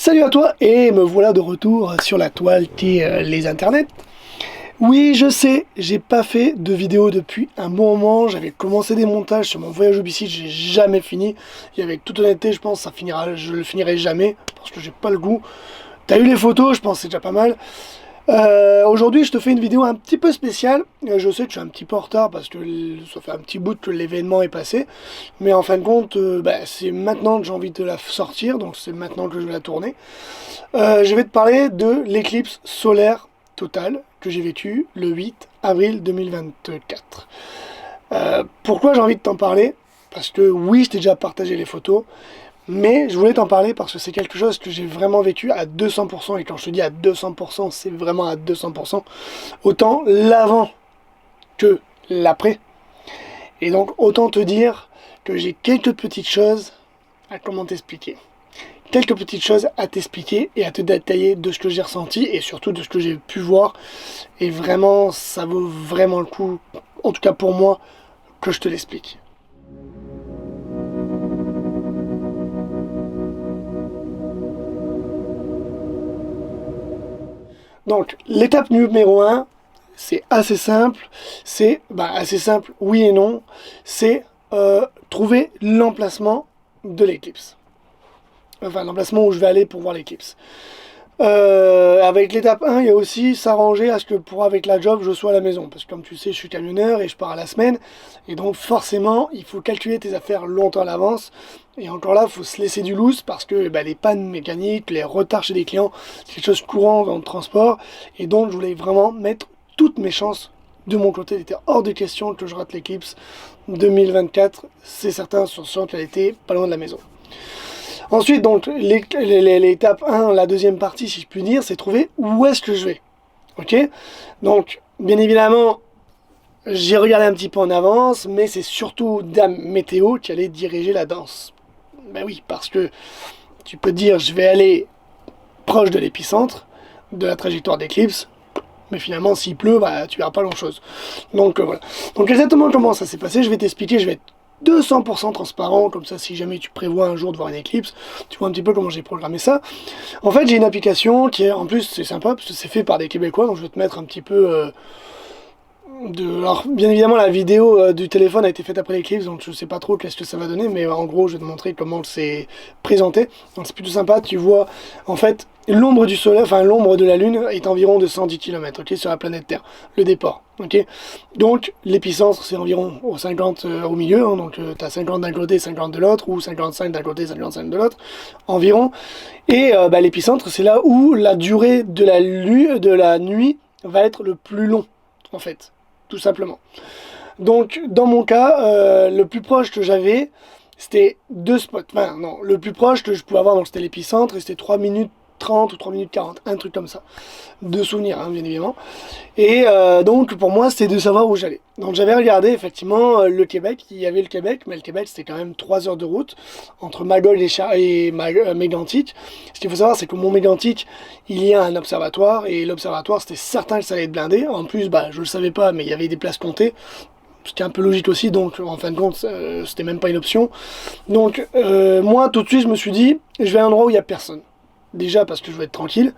Salut à toi, et me voilà de retour sur la toile qui est les internets. Oui, je sais, j'ai pas fait de vidéo depuis un bon moment. J'avais commencé des montages sur mon voyage au BC, j'ai jamais fini. Et avec toute honnêteté, je pense que je le finirai jamais parce que j'ai pas le goût. T'as eu les photos, je pense que c'est déjà pas mal. Aujourd'hui, je te fais une vidéo un petit peu spéciale. Je sais que je suis un petit peu en retard parce que ça fait un petit bout que l'événement est passé. Mais en fin de compte, c'est maintenant que j'ai envie de la sortir, donc c'est maintenant que je vais la tourner. Je vais te parler de l'éclipse solaire totale que j'ai vécue le 8 avril 2024. Pourquoi j'ai envie de t'en parler? Parce que oui, je t'ai déjà partagé les photos. Mais je voulais t'en parler parce que c'est quelque chose que j'ai vraiment vécu à 200%. Et quand je te dis à 200%, c'est vraiment à 200%. Autant l'avant que l'après. Et donc autant te dire que j'ai quelques petites choses à comment t'expliquer. Quelques petites choses à t'expliquer et à te détailler de ce que j'ai ressenti et surtout de ce que j'ai pu voir. Et vraiment, ça vaut vraiment le coup, en tout cas pour moi, que je te l'explique. Donc, l'étape numéro 1, c'est assez simple. C'est assez simple, oui et non. C'est trouver l'emplacement de l'éclipse. Enfin, l'emplacement où je vais aller pour voir l'éclipse. Avec l'étape 1, il y a aussi s'arranger à ce que avec la job, je sois à la maison. Parce que comme tu sais, je suis camionneur et je pars à la semaine. Et donc forcément, il faut calculer tes affaires longtemps à l'avance. Et encore là, il faut se laisser du loose parce que les pannes mécaniques, les retards chez des clients, c'est quelque chose de courant dans le transport. Et donc, je voulais vraiment mettre toutes mes chances de mon côté. Il était hors de question que je rate l'éclipse 2024. C'est certain, sur qu'elle était pas loin de la maison. Ensuite, donc, l'étape 1, la deuxième partie, si je puis dire, c'est trouver où est-ce que je vais. Ok? Donc, bien évidemment, j'ai regardé un petit peu en avance, mais c'est surtout Dame Météo qui allait diriger la danse. Ben oui, parce que tu peux dire, je vais aller proche de l'épicentre, de la trajectoire d'éclipse, mais finalement, s'il pleut, tu verras pas grand-chose. Donc, voilà. Donc, exactement comment ça s'est passé, je vais t'expliquer, je vais être 200% transparent, comme ça si jamais tu prévois un jour de voir une éclipse, tu vois un petit peu comment j'ai programmé ça. En fait, j'ai une application qui est, en plus c'est sympa, parce que c'est fait par des Québécois, donc je vais te mettre un petit peu alors bien évidemment la vidéo du téléphone a été faite après l'éclipse, donc je sais pas trop qu'est-ce que ça va donner, mais en gros je vais te montrer comment c'est présenté. Donc c'est plutôt sympa, tu vois en fait l'ombre du soleil, enfin l'ombre de la lune est environ de 110 km, ok, sur la planète Terre, le départ, ok. Donc l'épicentre c'est environ au 50 au milieu, hein, donc tu as 50 d'un côté, 50 de l'autre, ou 55 d'un côté, 55 de l'autre, environ. Et l'épicentre c'est là où la durée de la nuit va être le plus long, en fait. Tout simplement. Donc, dans mon cas, le plus proche que j'avais, c'était 2 spots. Enfin, non, le plus proche que je pouvais avoir, donc c'était l'épicentre, et c'était 3 minutes 30 ou 3 minutes 40, un truc comme ça. De souvenirs, hein, bien évidemment. Et donc, pour moi, c'était de savoir où j'allais. Donc, j'avais regardé, effectivement, le Québec. Il y avait le Québec, mais le Québec, c'était quand même 3 heures de route entre Magog et Mégantic. Ce qu'il faut savoir, c'est que mon Mégantic, il y a un observatoire, et l'observatoire, c'était certain que ça allait être blindé. En plus, je le savais pas, mais il y avait des places comptées. C'était un peu logique aussi, donc en fin de compte, c'était même pas une option. Donc, moi, tout de suite, je me suis dit, je vais à un endroit où il n'y a personne. Déjà parce que je veux être tranquille,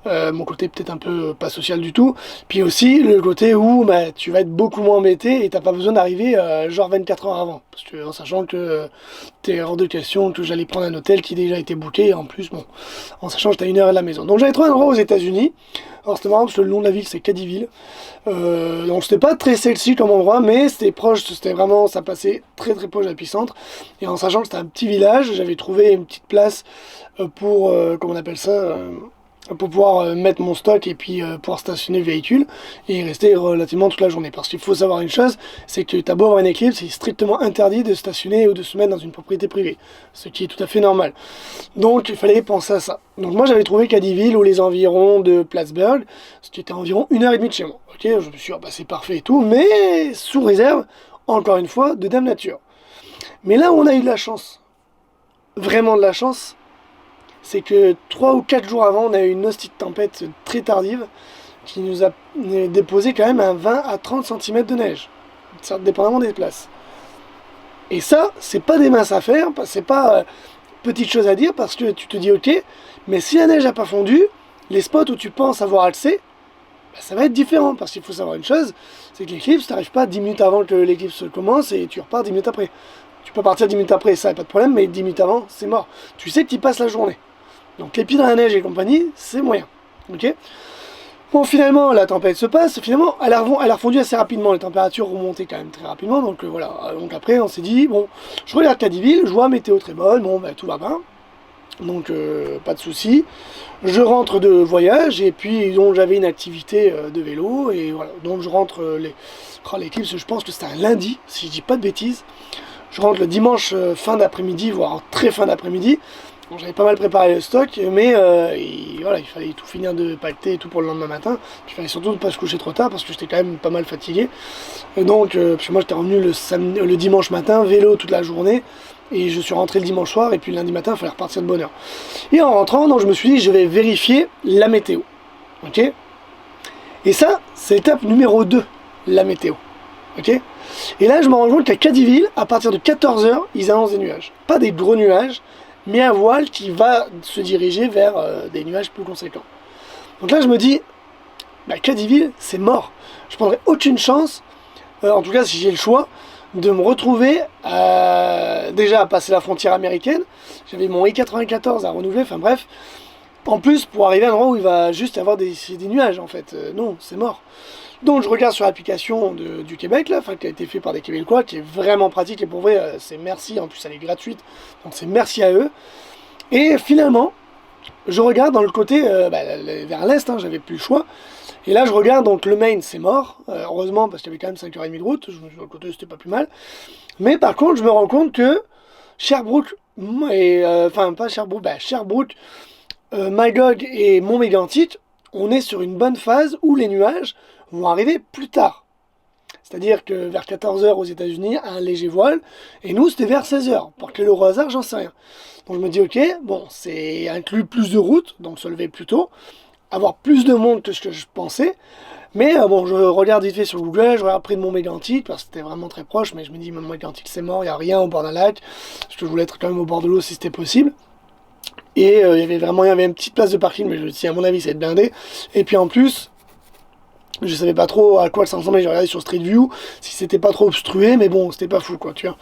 mon côté peut-être un peu pas social du tout, puis aussi le côté où tu vas être beaucoup moins embêté et t'as pas besoin d'arriver genre 24 heures avant, parce que en sachant que t'es hors de question que j'allais prendre un hôtel qui déjà était booké, et en plus bon, en sachant que j'étais à 1 heure de la maison. Donc j'avais trouvé un endroit aux États-Unis. Alors c'était marrant parce que le nom de la ville c'est Caddyville, donc c'était pas très sexy comme endroit, mais c'était proche, c'était vraiment, ça passait très très proche de l'épicentre, et en sachant que c'était un petit village, j'avais trouvé une petite place pour, comment on appelle ça, pour pouvoir mettre mon stock et puis pouvoir stationner le véhicule et y rester relativement toute la journée. Parce qu'il faut savoir une chose, c'est que t'as beau avoir une éclipse, c'est strictement interdit de stationner ou de se mettre dans une propriété privée, ce qui est tout à fait normal. Donc il fallait penser à ça. Donc moi j'avais trouvé Caddyville ou les environs de Plattsburgh, ce qui était environ 1 heure et demie de chez moi. Ok, je me suis dit, c'est parfait et tout, mais sous réserve, encore une fois, de Dame Nature. Mais là où on a eu de la chance, vraiment de la chance, c'est que 3 ou 4 jours avant, on a eu une hostie de tempête très tardive qui nous a déposé quand même un 20 à 30 cm de neige, dépendamment des places. Et ça, c'est pas des minces affaires, c'est pas petite chose à dire parce que tu te dis ok, mais si la neige n'a pas fondu, les spots où tu penses avoir accès, bah, ça va être différent parce qu'il faut savoir une chose, c'est que l'éclipse, tu n'arrives pas 10 minutes avant que l'éclipse commence et tu repars 10 minutes après. Tu peux partir 10 minutes après, ça n'a pas de problème, mais 10 minutes avant, c'est mort. Tu sais que tu passes la journée. Donc les pieds dans la neige et compagnie, c'est moyen. Ok. Bon, finalement, la tempête se passe. Finalement, elle a refondu assez rapidement. Les températures remontaient quand même très rapidement. Donc voilà. Donc après, on s'est dit, bon, je regarde Cadiville, je vois météo très bonne. Bon, bah, tout va bien. Donc pas de souci. Je rentre de voyage et puis donc j'avais une activité de vélo et voilà. Donc je rentre l'éclipse, je pense que c'était un lundi, si je dis pas de bêtises. Je rentre le dimanche fin d'après-midi, voire très fin d'après-midi. Bon, j'avais pas mal préparé le stock, mais voilà, il fallait tout finir de pacter et tout pour le lendemain matin. Il fallait surtout ne pas se coucher trop tard parce que j'étais quand même pas mal fatigué. Et donc, parce que moi j'étais revenu le dimanche matin, vélo toute la journée, et je suis rentré le dimanche soir, et puis le lundi matin, il fallait repartir de bonne heure. Et en rentrant, donc, je me suis dit, je vais vérifier la météo. Ok. Et ça, c'est l'étape numéro 2, la météo. Ok. Et là, je me rends compte qu'à Cadiville, à partir de 14h, ils annoncent des nuages. Pas des gros nuages, mais un voile qui va se diriger vers des nuages plus conséquents. Donc là, je me dis, bah, Cadiville, c'est mort. Je prendrai aucune chance, en tout cas si j'ai le choix, de me retrouver déjà à passer la frontière américaine. J'avais mon I-94 à renouveler, enfin bref. En plus, pour arriver à un endroit où il va juste y avoir des nuages, en fait. Non, c'est mort. Donc je regarde sur l'application du Québec, là, qui a été fait par des Québécois, qui est vraiment pratique, et pour vrai, c'est merci, en plus elle est gratuite, donc c'est merci à eux. Et finalement, je regarde dans le côté, vers l'est, hein, j'avais plus le choix, et là je regarde, donc le Maine c'est mort, heureusement, parce qu'il y avait quand même 5h30 de route, sur le côté c'était pas plus mal, mais par contre je me rends compte que Sherbrooke, Sherbrooke, Magog et Mont-Mégantic, on est sur une bonne phase où les nuages vont arriver plus tard. C'est-à-dire que vers 14h aux États-Unis, un léger voile, et nous c'était vers 16h. Pour quel heure au hasard, j'en sais rien. Donc je me dis, ok, bon, c'est inclus plus de routes, donc se lever plus tôt, avoir plus de monde que ce que je pensais. Mais bon, je regarde vite fait sur Google, je regarde près de Mont-Mégantic, parce que c'était vraiment très proche, mais je me dis, Mont-Mégantic c'est mort, il n'y a rien au bord d'un lac, parce que je voulais être quand même au bord de l'eau si c'était possible. Et il y avait une petite place de parking, mais je me dis, à mon avis, ça va être blindé. Et puis en plus, je savais pas trop à quoi ça ressemblait, j'ai regardé sur Street View, si c'était pas trop obstrué, mais bon, c'était pas fou, quoi, tu vois.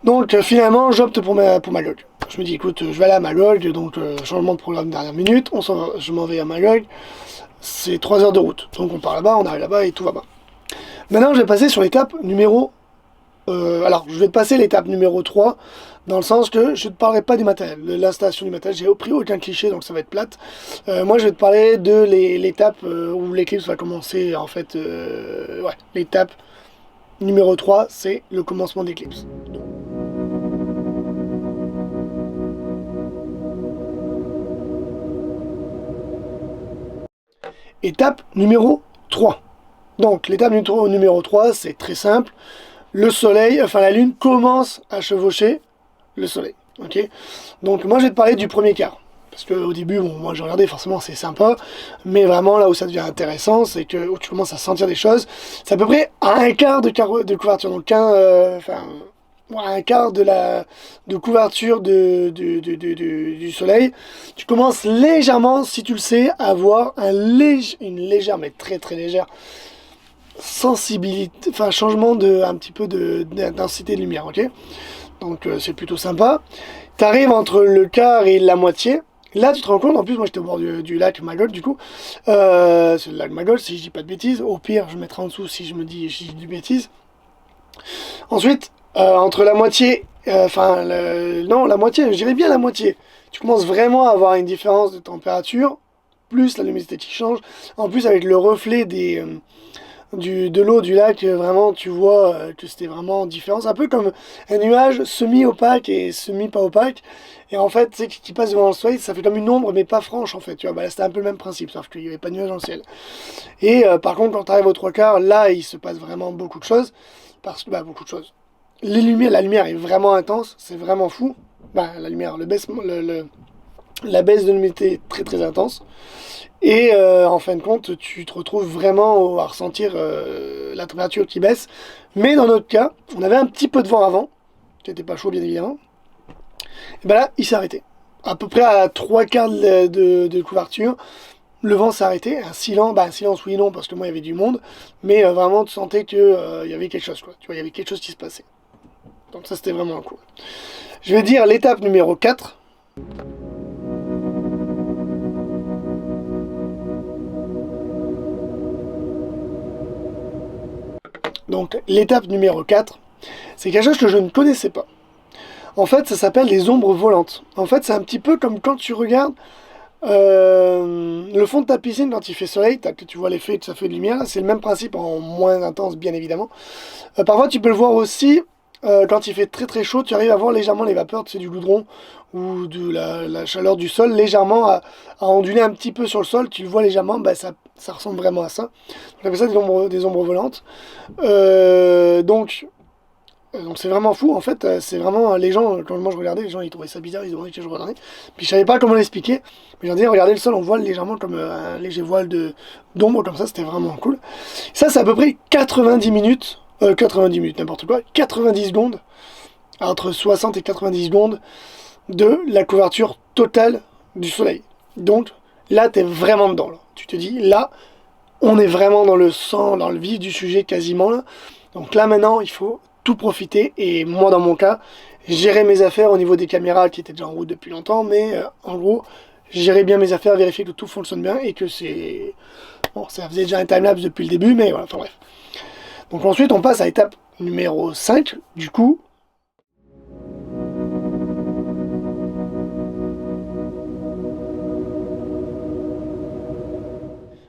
Donc finalement, j'opte pour Magog. Je me dis, écoute, je vais aller à Magog, donc changement de programme dernière minute, je m'en vais à Magog, c'est 3 heures de route. Donc on part là-bas, on arrive là-bas et tout va bien. Maintenant, je vais passer sur l'étape numéro... alors, je vais te passer l'étape numéro 3, dans le sens que je ne te parlerai pas du matériel, de l'installation du matériel, j'ai pris aucun cliché, donc ça va être plate. Moi, je vais te parler de l'étape où l'éclipse va commencer, en fait, l'étape numéro 3, c'est le commencement d'éclipse. Étape numéro 3. Donc, l'étape numéro 3, c'est très simple. Le soleil, enfin la lune commence à chevaucher le soleil. Ok. Donc moi je vais te parler du premier quart. Parce qu'au début, bon, moi j'ai regardé, forcément c'est sympa. Mais vraiment là où ça devient intéressant, c'est que où tu commences à sentir des choses. C'est à peu près à un quart de couverture. Donc un quart de couverture du soleil. Tu commences légèrement, si tu le sais, à avoir une légère, mais très très légère, sensibilité, enfin changement un petit peu d'intensité de lumière, ok. Donc c'est plutôt sympa. Tu arrives entre le quart et la moitié. Là tu te rends compte, en plus moi j'étais au bord du lac Magog du coup. C'est le lac Magog si je dis pas de bêtises. Au pire je mettrai en dessous si je dis du bêtises. Ensuite, entre la moitié, la moitié, je dirais bien la moitié. Tu commences vraiment à avoir une différence de température, plus la luminosité qui change. En plus avec le reflet de l'eau du lac, vraiment tu vois que c'était vraiment différent. C'est un peu comme un nuage semi-opaque et semi-pas opaque. Et en fait, tu sais, qui passe devant le soleil, ça fait comme une ombre, mais pas franche en fait. Tu vois, bah, là c'était un peu le même principe, sauf qu'il n'y avait pas de nuage dans le ciel. Et par contre, quand tu arrives aux trois quarts, là il se passe vraiment beaucoup de choses. Parce que, beaucoup de choses. La lumière est vraiment intense, c'est vraiment fou. La lumière, la baisse de luminosité est très très intense. Et en fin de compte, tu te retrouves vraiment à ressentir la température qui baisse. Mais dans notre cas, on avait un petit peu de vent avant, qui n'était pas chaud bien évidemment. Et ben là, il s'est arrêté. À peu près à 3/4 de couverture, le vent s'est arrêté. Un silence oui et non, parce que moi il y avait du monde, mais vraiment tu sentais que il y avait quelque chose, quoi. Tu vois, il y avait quelque chose qui se passait. Donc ça c'était vraiment cool. Je vais dire l'étape numéro 4. Donc l'étape numéro 4, c'est quelque chose que je ne connaissais pas. En fait, ça s'appelle des ombres volantes. En fait, c'est un petit peu comme quand tu regardes le fond de ta piscine quand il fait soleil, que tu vois l'effet que ça fait de lumière. C'est le même principe en moins intense, bien évidemment. Parfois, tu peux le voir aussi quand il fait très très chaud. Tu arrives à voir légèrement les vapeurs, tu sais, du goudron ou de la chaleur du sol, légèrement à onduler un petit peu sur le sol. Tu le vois légèrement, ça ressemble vraiment à ça. On appelle ça des ombres volantes. Donc c'est vraiment fou en fait, c'est vraiment les gens, quand moi je regardais, les gens ils trouvaient ça bizarre, ils demandaient que je regardais, puis je savais pas comment l'expliquer, mais j'en disais regardez le sol, on voit légèrement comme un léger voile d'ombre comme ça, c'était vraiment cool. Ça c'est à peu près 90 minutes, 90 minutes n'importe quoi, 90 secondes, entre 60 et 90 secondes de la couverture totale du soleil. Donc là t'es vraiment dedans, là. Tu te dis là, on est vraiment dans le sang, dans le vif du sujet quasiment là, donc là maintenant il faut tout profiter, et moi dans mon cas, gérer mes affaires au niveau des caméras qui étaient déjà en route depuis longtemps, mais en gros, gérer bien mes affaires, vérifier que tout fonctionne bien et que c'est... Bon, ça faisait déjà un timelapse depuis le début, mais voilà, enfin bref. Donc ensuite, on passe à l'étape numéro 5, du coup.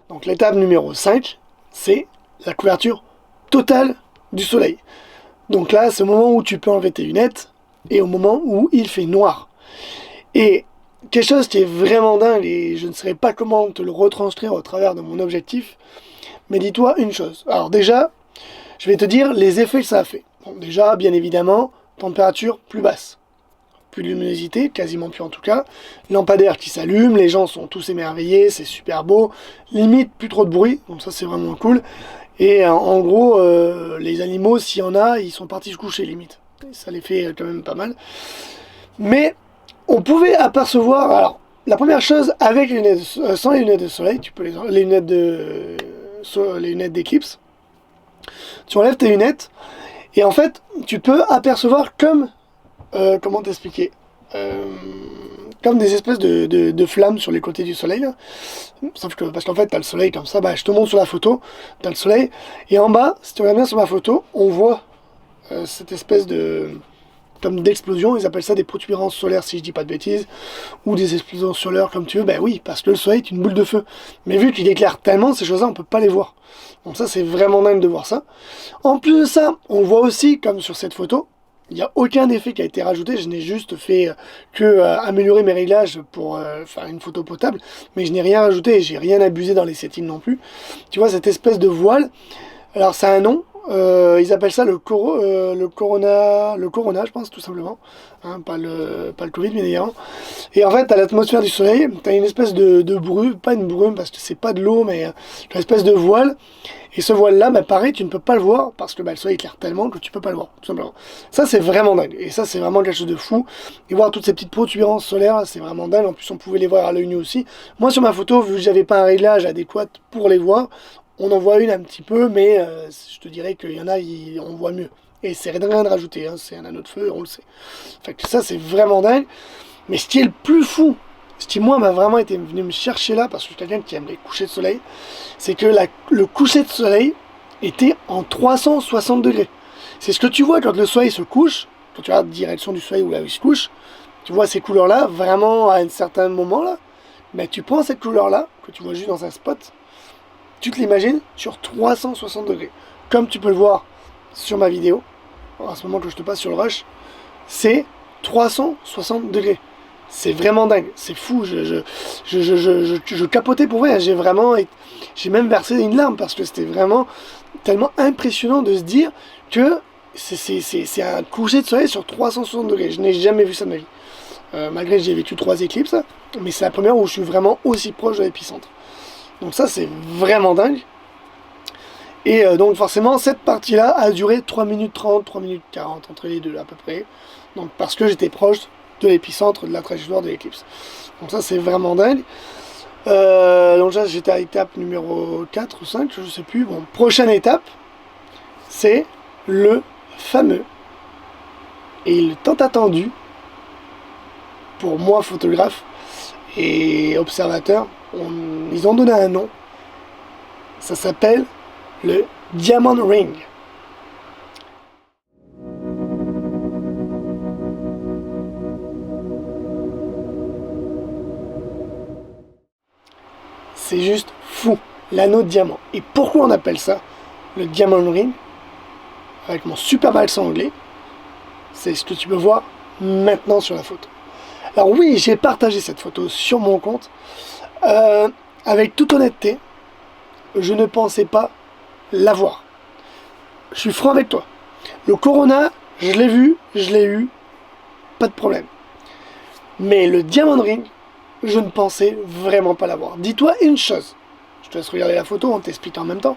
Donc l'étape numéro 5, c'est la couverture totale du soleil. Donc là, c'est au moment où tu peux enlever tes lunettes et au moment où il fait noir. Et quelque chose qui est vraiment dingue, et je ne saurais pas comment te le retranscrire au travers de mon objectif, mais dis-toi une chose. Alors déjà, je vais te dire les effets que ça a fait. Bon, déjà, bien évidemment, température plus basse. Plus de luminosité, quasiment plus en tout cas. Lampadaire qui s'allume, les gens sont tous émerveillés, c'est super beau. Limite, plus trop de bruit, donc ça c'est vraiment cool. Et en gros, les animaux, s'il y en a, ils sont partis se coucher limite. Ça les fait quand même pas mal. Mais on pouvait apercevoir, alors la première chose, avec les lunettes, sans les lunettes de soleil, tu peux les lunettes d'éclipse, tu enlèves tes lunettes et en fait tu peux apercevoir comme, comment t'expliquer, comme des espèces de flammes sur les côtés du soleil là. Sauf que parce qu'en fait t'as le soleil comme ça, je te montre sur la photo, t'as le soleil, et en bas, si tu regardes bien sur ma photo, on voit cette espèce de comme d'explosion, ils appellent ça des protubérances solaires si je dis pas de bêtises, ou des explosions solaires comme tu veux, oui, parce que le soleil est une boule de feu. Mais vu qu'il éclaire tellement, ces choses-là on peut pas les voir. Donc ça c'est vraiment dingue de voir ça. En plus de ça, on voit aussi, comme sur cette photo, il n'y a aucun effet qui a été rajouté, je n'ai juste fait que améliorer mes réglages pour faire une photo potable, mais je n'ai rien rajouté et j'ai rien abusé dans les settings non plus. Tu vois cette espèce de voile, alors ça a un nom, ils appellent ça le corona, je pense tout simplement, hein, pas le Covid bien évidemment. Et en fait t'as l'atmosphère du soleil, t'as une espèce de brume, pas une brume parce que c'est pas de l'eau, mais une espèce de voile. Et ce voile-là, pareil, tu ne peux pas le voir parce que le soleil éclaire tellement que tu peux pas le voir, tout simplement. Ça, c'est vraiment dingue. Et ça, c'est vraiment quelque chose de fou. Et voir toutes ces petites protubérances solaires, c'est vraiment dingue. En plus, on pouvait les voir à l'œil nu aussi. Moi, sur ma photo, vu que j'avais pas un réglage adéquat pour les voir, on en voit une un petit peu, mais je te dirais qu'il y en a, on voit mieux. Et c'est rien de rajouter, hein, c'est un anneau de feu, on le sait. Fait que ça, c'est vraiment dingue. Mais ce qui est le plus fou, ce qui moi m'a vraiment été venu me chercher là, parce que je suis quelqu'un qui aime les couchers de soleil, c'est que le coucher de soleil était en 360 degrés. C'est ce que tu vois quand le soleil se couche, quand tu regardes la direction du soleil où là où il se couche, tu vois ces couleurs-là, vraiment à un certain moment là, mais tu prends cette couleur-là, que tu vois juste dans un spot, tu te l'imagines sur 360 degrés. Comme tu peux le voir sur ma vidéo, à ce moment que je te passe sur le rush, c'est 360 degrés. C'est vraiment dingue, c'est fou, je capotais pour vrai, j'ai même versé une larme parce que c'était vraiment tellement impressionnant de se dire que c'est un coucher de soleil sur 360 degrés, je n'ai jamais vu ça de ma vie. Malgré que j'ai vécu 3 éclipses, mais c'est la première où je suis vraiment aussi proche de l'épicentre. Donc ça c'est vraiment dingue. Et donc forcément cette partie-là a duré 3 minutes 30, 3 minutes 40 entre les deux à peu près. Donc parce que j'étais proche de l'épicentre de la trajectoire de l'éclipse. Donc ça, c'est vraiment dingue. Donc là, j'étais à l'étape numéro 4 ou 5, je sais plus. Bon, prochaine étape, c'est le fameux et le tant attendu, pour moi photographe et observateur, ils ont donné un nom. Ça s'appelle le Diamond Ring. C'est juste fou, l'anneau de diamant. Et pourquoi on appelle ça le Diamond Ring? Avec mon super accent anglais, c'est ce que tu peux voir maintenant sur la photo. Alors oui, j'ai partagé cette photo sur mon compte. Avec toute honnêteté, je ne pensais pas l'avoir. Je suis franc avec toi. Le Corona, je l'ai vu, je l'ai eu, pas de problème. Mais le Diamond Ring, je ne pensais vraiment pas l'avoir. Dis-toi une chose. Je te laisse regarder la photo, on t'explique en même temps.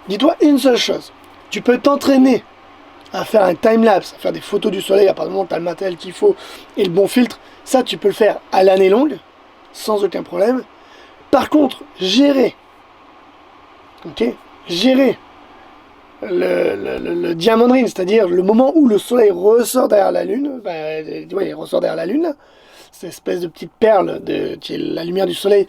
Dis-toi une seule chose. Tu peux t'entraîner à faire un time-lapse, à faire des photos du soleil à partir du moment où tu as le matériel qu'il faut et le bon filtre. Ça, tu peux le faire à l'année longue, sans aucun problème. Par contre, gérer le Diamond Ring, c'est-à-dire le moment où le soleil ressort derrière la lune, il ressort derrière la lune, là, cette espèce de petite perle qui est la lumière du soleil,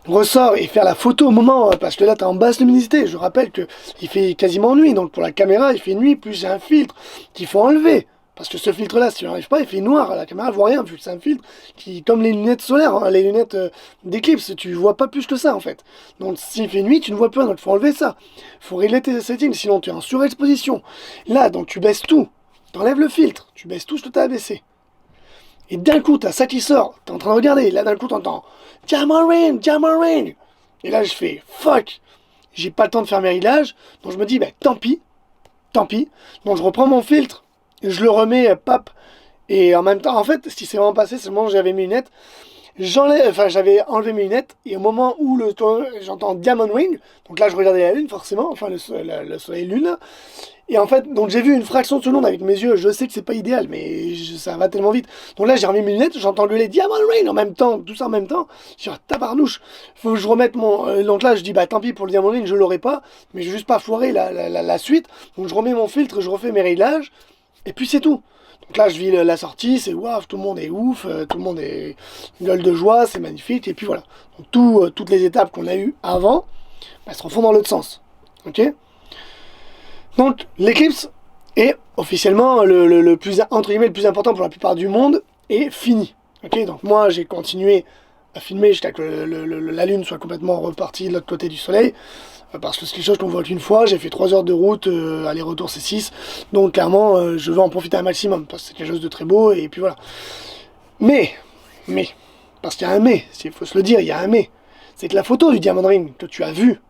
ressort et faire la photo au moment, parce que là tu es en basse luminosité. Je rappelle qu'il fait quasiment nuit, donc pour la caméra il fait nuit, plus j'ai un filtre qu'il faut enlever. Parce que ce filtre-là, si tu n'enlèves pas, il fait noir. La caméra ne voit rien, vu que c'est un filtre qui, comme les lunettes solaires, hein, les lunettes d'éclipse, tu ne vois pas plus que ça en fait. Donc s'il fait nuit, tu ne vois plus rien, donc il faut enlever ça. Il faut régler tes settings, sinon tu es en surexposition. Là, donc tu baisses tout. Tu enlèves le filtre, tu baisses tout ce que tu as abaissé. Et d'un coup, tu as ça qui sort, tu es en train de regarder. Là, d'un coup, tu entends Diamond Ring, Diamond Ring. Et là, je fais fuck. J'ai pas le temps de faire mes réglages. Donc je me dis, tant pis. Donc je reprends mon filtre. Je le remets, pap, et en même temps, en fait, ce qui s'est vraiment passé, c'est le moment où j'avais mes lunettes, j'avais enlevé mes lunettes, et au moment où j'entends Diamond Ring, donc là je regardais la lune forcément, enfin le soleil lune, et en fait, donc j'ai vu une fraction de seconde avec mes yeux, je sais que c'est pas idéal, mais ça va tellement vite, donc là j'ai remis mes lunettes, j'entends gueuler Diamond Ring en même temps, tout ça en même temps, je suis tabarnouche, faut que je remette donc là je dis tant pis pour le Diamond Ring, je l'aurai pas, mais je vais juste pas foirer la suite, donc je remets mon filtre, je refais mes réglages, et puis c'est tout. Donc là, je vis la sortie, c'est waouh, tout le monde est ouf, tout le monde est gueule de joie, c'est magnifique, et puis voilà. Donc toutes les étapes qu'on a eues avant, elles se refont dans l'autre sens. Ok? Donc l'éclipse est officiellement le plus, entre guillemets, le plus important pour la plupart du monde, est fini. Ok? Donc moi, j'ai continué à filmer jusqu'à que la lune soit complètement repartie de l'autre côté du soleil. Parce que c'est quelque chose qu'on voit qu'une fois, j'ai fait 3 heures de route, aller-retour c'est 6, donc clairement je veux en profiter un maximum, parce que c'est quelque chose de très beau, et puis voilà. Mais, parce qu'il y a un mais, il faut se le dire, il y a un mais, c'est que la photo du Diamond Ring que tu as vue,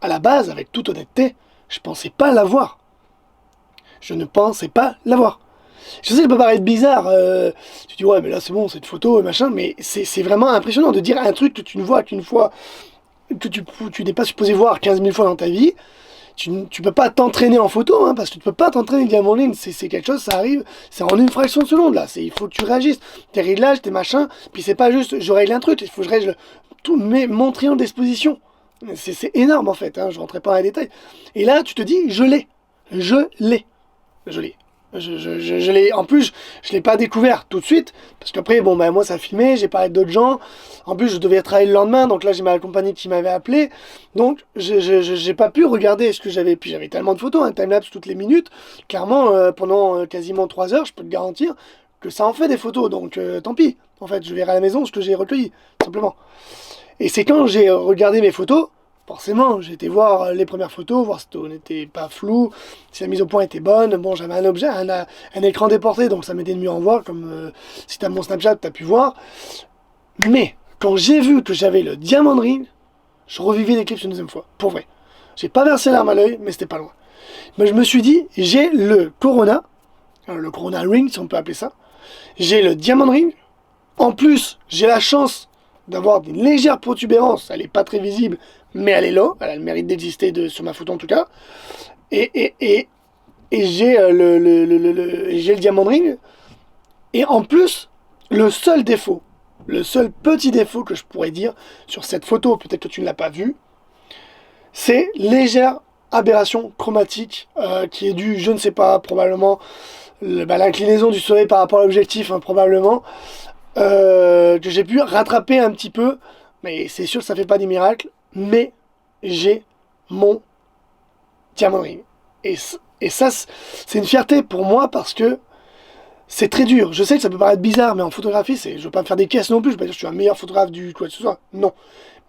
à la base, avec toute honnêteté, je pensais pas l'avoir. Je ne pensais pas l'avoir. Je sais que ça peut paraître bizarre, tu dis ouais mais là c'est bon, c'est une photo et machin, mais c'est vraiment impressionnant de dire un truc que tu ne vois qu'une fois, que tu n'es pas supposé voir 15 000 fois dans ta vie. Tu peux pas t'entraîner en photo, hein, parce que tu peux pas t'entraîner Diamond Ring, c'est quelque chose, ça arrive, c'est en une fraction de seconde là, il faut que tu réagisses, tes réglages, tes machins, puis c'est pas juste je règle un truc, il faut que je règle tout mon triangle d'exposition. C'est énorme en fait, hein, je rentrerai pas dans les détails. Et là tu te dis je l'ai. Je l'ai, en plus, je l'ai pas découvert tout de suite, parce qu'après, moi ça a filmé, j'ai parlé d'autres gens, en plus je devais travailler le lendemain, donc là j'ai ma compagnie qui m'avait appelé, donc j'ai pas pu regarder ce que j'avais, puis j'avais tellement de photos, un timelapse toutes les minutes, clairement, pendant quasiment 3 heures, je peux te garantir que ça en fait des photos, donc tant pis, en fait, je verrai à la maison ce que j'ai recueilli, simplement. Et c'est quand j'ai regardé mes photos, forcément, j'ai été voir les premières photos, voir si tout n'était pas flou, si la mise au point était bonne. Bon, j'avais un objet, un écran déporté, donc ça m'aidait de mieux en voir, comme si tu as mon Snapchat, tu as pu voir. Mais, quand j'ai vu que j'avais le Diamond Ring, je revivais l'éclipse une deuxième fois, pour vrai. J'ai pas versé l'arme à l'œil, mais c'était pas loin. Mais je me suis dit, j'ai le Corona Ring, si on peut appeler ça. J'ai le Diamond Ring. En plus, j'ai la chance d'avoir une légère protubérance, elle est pas très visible, mais elle est là, elle a le mérite d'exister sur ma photo en tout cas. Et j'ai j'ai le Diamond Ring. Et en plus, le seul défaut, le seul petit défaut que je pourrais dire sur cette photo, peut-être que tu ne l'as pas vue, c'est légère aberration chromatique qui est due, je ne sais pas, probablement l'inclinaison du soleil par rapport à l'objectif, hein, probablement, que j'ai pu rattraper un petit peu, mais c'est sûr que ça fait pas des miracles, mais j'ai mon Diamond Ring. Et ça, c'est une fierté pour moi parce que c'est très dur. Je sais que ça peut paraître bizarre, mais en photographie, je ne veux pas me faire des caisses non plus. Je ne veux pas dire que je suis un meilleur photographe du quoi que ce soit. Non.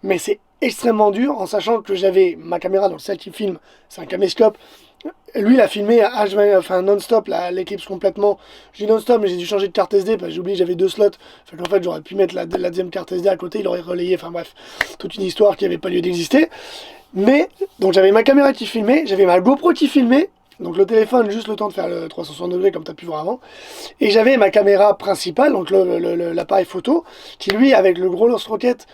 Mais c'est extrêmement dur en sachant que j'avais ma caméra, donc celle qui filme, c'est un caméscope. Lui, il a filmé à H20, enfin non-stop, l'éclipse complètement. J'ai non-stop, mais j'ai dû changer de carte SD parce que j'ai oublié que j'avais 2 slots. Fait qu'en fait, j'aurais pu mettre la deuxième carte SD à côté, il aurait relayé. Enfin bref, toute une histoire qui n'avait pas lieu d'exister. Mais, donc j'avais ma caméra qui filmait, j'avais ma GoPro qui filmait. Donc le téléphone, juste le temps de faire le 360 degrés comme tu as pu voir avant. Et j'avais ma caméra principale, donc l'appareil photo, qui lui, avec le gros lance-roquette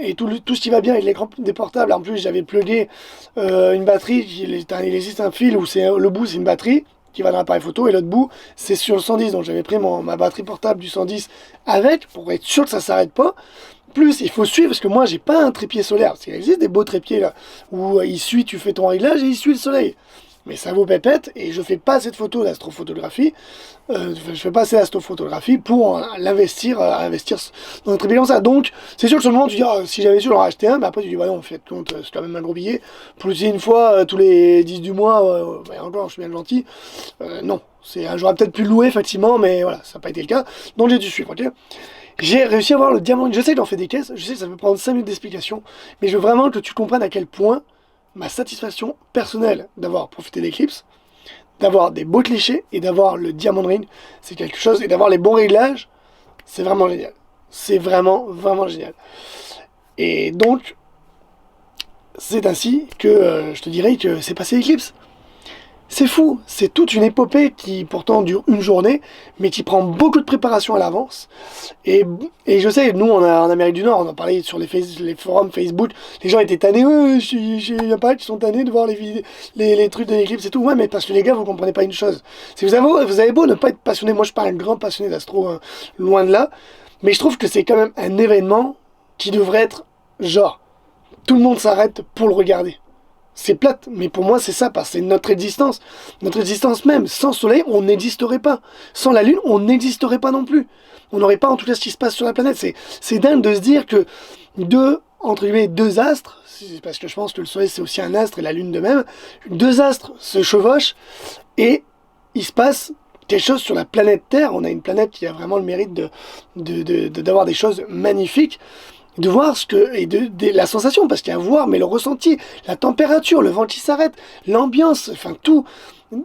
et tout ce qui va bien avec l'écran des portables, en plus j'avais plugué une batterie, il existe un fil où le bout c'est une batterie qui va dans l'appareil photo et l'autre bout c'est sur le 110. Donc j'avais pris ma batterie portable du 110 avec pour être sûr que ça s'arrête pas. Plus, il faut suivre, parce que moi, j'ai pas un trépied solaire. Parce qu'il existe des beaux trépieds, là, où tu fais ton réglage et il suit le soleil. Mais ça vaut pépette, et je fais pas cette photo d'astrophotographie. Je fais pas assez d'astrophotographie pour investir dans un trépied comme ça. Donc, c'est sûr que sur le moment, tu dis, si j'avais su, j'en aurais acheté un, mais après, tu dis, ouais, non, fait compte, c'est quand même un gros billet. Pour l'utiliser une fois, tous les 10 du mois, encore, je suis bien gentil. Non, j'aurais peut-être pu le louer, effectivement, mais voilà, ça n'a pas été le cas. Donc, j'ai dû suivre, ok. J'ai réussi à avoir le Diamond Ring. Je sais que j'en fais des caisses, je sais que ça peut prendre 5 minutes d'explication, mais je veux vraiment que tu comprennes à quel point ma satisfaction personnelle d'avoir profité d'Eclipse, d'avoir des beaux clichés et d'avoir le Diamond Ring, c'est quelque chose, et d'avoir les bons réglages, c'est vraiment génial. C'est vraiment, vraiment génial. Et donc, c'est ainsi que je te dirais que c'est passé Eclipse. C'est fou, c'est toute une épopée qui pourtant dure une journée, mais qui prend beaucoup de préparation à l'avance. Et je sais, nous en Amérique du Nord, on en parlait sur les forums Facebook, les gens étaient tannés, il y a pas qui sont tannés de voir les trucs de l'éclipse et tout. Ouais, mais parce que les gars, vous comprenez pas une chose. Si vous avez beau ne pas être passionné, moi je suis pas un grand passionné d'astro, hein, loin de là, mais je trouve que c'est quand même un événement qui devrait être genre, tout le monde s'arrête pour le regarder. C'est plate, mais pour moi c'est ça, parce que c'est notre existence même. Sans soleil, on n'existerait pas. Sans la lune, on n'existerait pas non plus. On n'aurait pas en tout cas ce qui se passe sur la planète. C'est dingue de se dire que entre guillemets, deux astres, parce que je pense que le soleil c'est aussi un astre et la lune de même, deux astres se chevauchent et il se passe quelque chose sur la planète Terre. On a une planète qui a vraiment le mérite d'avoir des choses magnifiques. De voir la sensation, parce qu'il y a à voir, mais le ressenti, la température, le vent qui s'arrête, l'ambiance, enfin tout,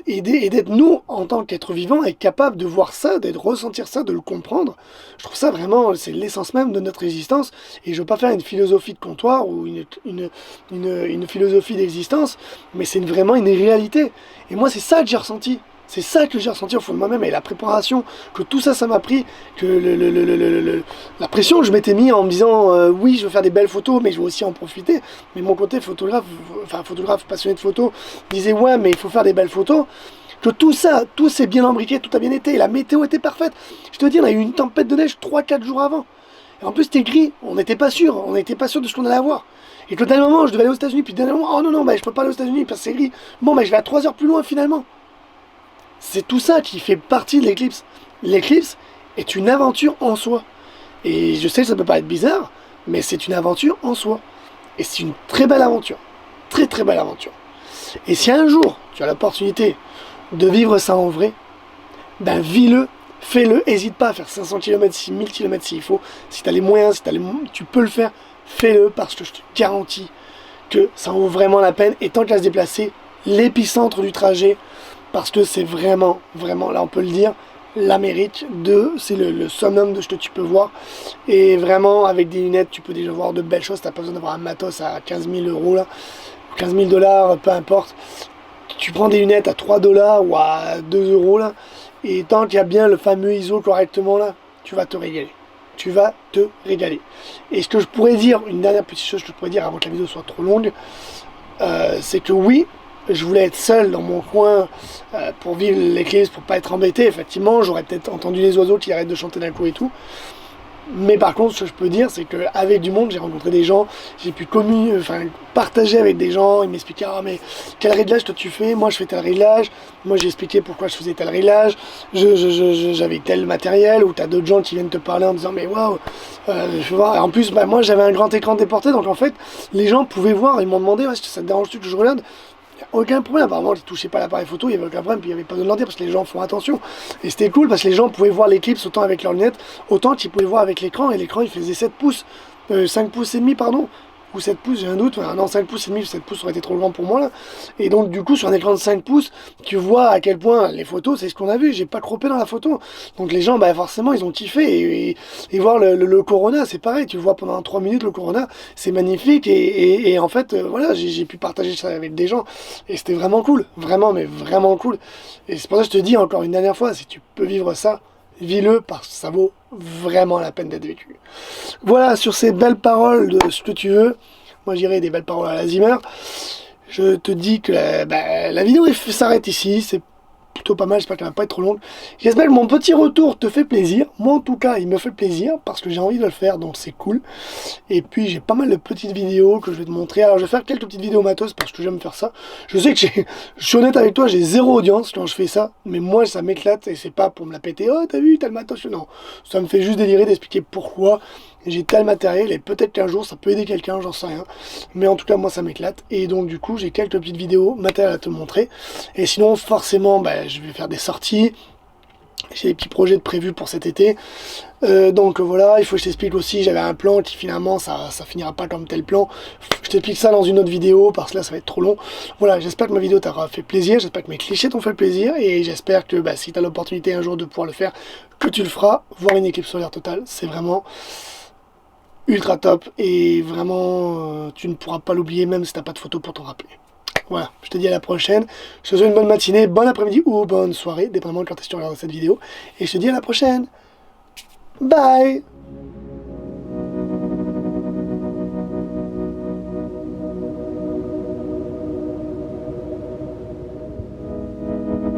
et d'être nous, en tant qu'être vivant, et capable de voir ça, d'être ressentir ça, de le comprendre. Je trouve ça vraiment, c'est l'essence même de notre existence, et je veux pas faire une philosophie de comptoir, ou une philosophie d'existence, mais c'est vraiment une réalité. Et moi, c'est ça que j'ai ressenti. C'est ça que j'ai ressenti au fond de moi-même, et la préparation, que tout ça, ça m'a pris, que la pression que je m'étais mis en me disant oui, je veux faire des belles photos, mais je veux aussi en profiter. Mais mon côté photographe passionné de photos, disait ouais, mais il faut faire des belles photos. Que tout ça, tout s'est bien imbriqué, tout a bien été, et la météo était parfaite. Je te dis, on a eu une tempête de neige 3-4 jours avant. Et en plus, c'était gris, on n'était pas sûr de ce qu'on allait avoir. Et que au dernier moment, je devais aller aux États-Unis, puis au dernier moment, oh non, je peux pas aller aux États-Unis parce que c'est gris. Bon, je vais à 3 heures plus loin finalement. C'est tout ça qui fait partie de l'éclipse. L'éclipse est une aventure en soi. Et je sais que ça peut paraître bizarre, mais c'est une aventure en soi. Et c'est une très belle aventure. Très très belle aventure. Et si un jour tu as l'opportunité de vivre ça en vrai, ben vis-le, fais-le, n'hésite pas à faire 500 km, 1000 km s'il faut. Si tu as les moyens, tu peux le faire, fais-le parce que je te garantis que ça en vaut vraiment la peine. Et tant qu'à se déplacer, l'épicentre du trajet, parce que c'est vraiment, vraiment, là on peut le dire, l'Amérique, c'est le summum de ce que tu peux voir. Et vraiment, avec des lunettes, tu peux déjà voir de belles choses. Tu n'as pas besoin d'avoir un matos à 15 000 euros, là, 15 000 $, peu importe. Tu prends des lunettes à 3 $ ou à 2 euros, là, et tant qu'il y a bien le fameux ISO correctement, là, tu vas te régaler. Tu vas te régaler. Et ce que je pourrais dire, une dernière petite chose que je pourrais dire avant que la vidéo soit trop longue, c'est que oui, je voulais être seul dans mon coin pour vivre l'éclipse, pour pas être embêté, effectivement, j'aurais peut-être entendu les oiseaux qui arrêtent de chanter d'un coup et tout. Mais par contre, ce que je peux dire, c'est qu'avec du monde, j'ai rencontré des gens, j'ai pu partager avec des gens, ils m'expliquaient, ah mais quel réglage toi tu fais, moi je fais tel réglage, moi j'ai expliqué pourquoi je faisais tel réglage, j'avais tel matériel, ou t'as d'autres gens qui viennent te parler en disant, mais waouh, je vois. Et en plus, bah, moi j'avais un grand écran déporté, donc en fait, les gens pouvaient voir, ils m'ont demandé, ouais, ça te dérange-tu que je regarde? Aucun problème, apparemment ils touchaient pas l'appareil photo, il n'y avait aucun problème, puis il n'y avait pas de lentilles parce que les gens font attention. Et c'était cool parce que les gens pouvaient voir l'éclipse autant avec leurs lunettes, autant qu'ils pouvaient voir avec l'écran, et l'écran il faisait 7 pouces, 5 pouces et demi pardon, ou 7 pouces, j'ai un doute, non 5 pouces et demi, 7 pouces aurait été trop grand pour moi là. Et donc du coup sur un écran de 5 pouces, tu vois à quel point les photos, c'est ce qu'on a vu, j'ai pas croppé dans la photo. Donc les gens, bah forcément ils ont kiffé, et voir le Corona, c'est pareil, tu vois pendant 3 minutes le Corona, c'est magnifique, et en fait, voilà, j'ai pu partager ça avec des gens, et c'était vraiment cool, vraiment, mais vraiment cool. Et c'est pour ça que je te dis encore une dernière fois, si tu peux vivre ça, vis-le parce que ça vaut vraiment la peine d'être vécu. Voilà, sur ces belles paroles de ce que tu veux, moi je dirais des belles paroles à la Zimmer, je te dis que la vidéo s'arrête ici, c'est plutôt pas mal, j'espère qu'elle va pas être trop longue. J'espère que mon petit retour te fait plaisir, moi en tout cas il me fait plaisir parce que j'ai envie de le faire, donc c'est cool. Et puis j'ai pas mal de petites vidéos que je vais te montrer, alors je vais faire quelques petites vidéos matos parce que j'aime faire ça. Je sais que je suis honnête avec toi, j'ai zéro audience quand je fais ça, mais moi ça m'éclate et c'est pas pour me la péter, oh t'as vu tel matos, non, ça me fait juste délirer d'expliquer pourquoi j'ai tel matériel, et peut-être qu'un jour ça peut aider quelqu'un, j'en sais rien, mais en tout cas moi ça m'éclate. Et donc du coup j'ai quelques petites vidéos matériel à te montrer, et sinon forcément je vais faire des sorties, j'ai des petits projets de prévus pour cet été, donc voilà, il faut que je t'explique aussi, j'avais un plan qui finalement ça finira pas comme tel plan, je t'explique ça dans une autre vidéo parce que là ça va être trop long. Voilà, j'espère que ma vidéo t'aura fait plaisir, j'espère que mes clichés t'ont fait plaisir, et j'espère que si tu as l'opportunité un jour de pouvoir le faire, que tu le feras. Voir une éclipse solaire totale, c'est vraiment ultra top, et vraiment tu ne pourras pas l'oublier même si t'as pas de photo pour t'en rappeler. Voilà, je te dis à la prochaine, je te souhaite une bonne matinée, bon après-midi ou bonne soirée, dépendamment de quand est-ce que tu regardes cette vidéo, et je te dis à la prochaine. Bye.